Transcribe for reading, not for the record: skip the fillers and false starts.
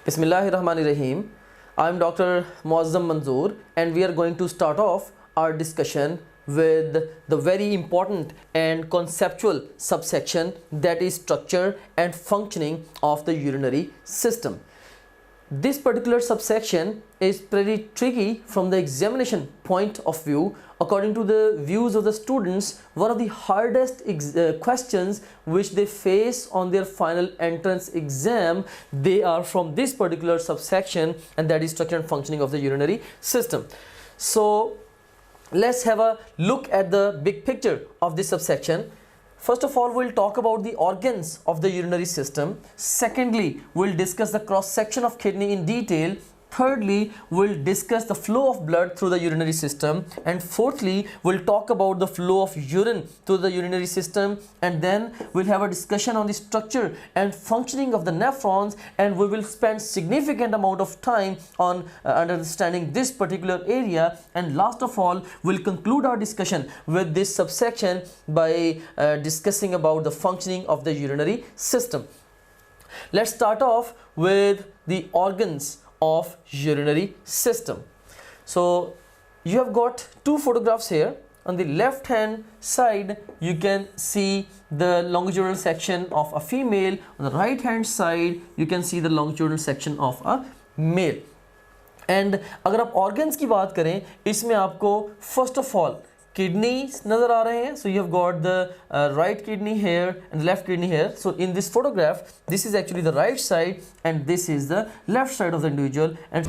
Bismillahirrahmanirrahim. I'm Dr. Muazzam Manzoor and we are going to start off our discussion with the very important and conceptual subsection, that is structure and functioning of the urinary system. This particular subsection is pretty tricky from the examination point of view. According to the views of the students, one of the hardest questions which they face on their final entrance exam, they are from this particular subsection, and that is structure and functioning of the urinary system. So let's have a look at the big picture of this subsection. First of all, we'll talk about the organs of the urinary system. Secondly, we'll discuss the cross section of kidney in detail. Thirdly, we'll discuss the flow of blood through the urinary system. And fourthly, we'll talk about the flow of urine through the urinary system. And then we'll have a discussion on the structure and functioning of the nephrons. And we will spend significant amount of time on understanding this particular area. And last of all, we'll conclude our discussion with this subsection by discussing about the functioning of the urinary system. Let's start off with the organs of urinary system. So you have got two photographs here. On the left hand side you can see the longitudinal section of a female. On the right hand side you can see the longitudinal section of a male. And अगर आप organs की बात करें, इसमें आपको first of all kidneys नज़र आ रहे हैं. So you have got the right kidney here and left kidney here. So in this photograph, this is actually the right side and this is the left side of the individual. And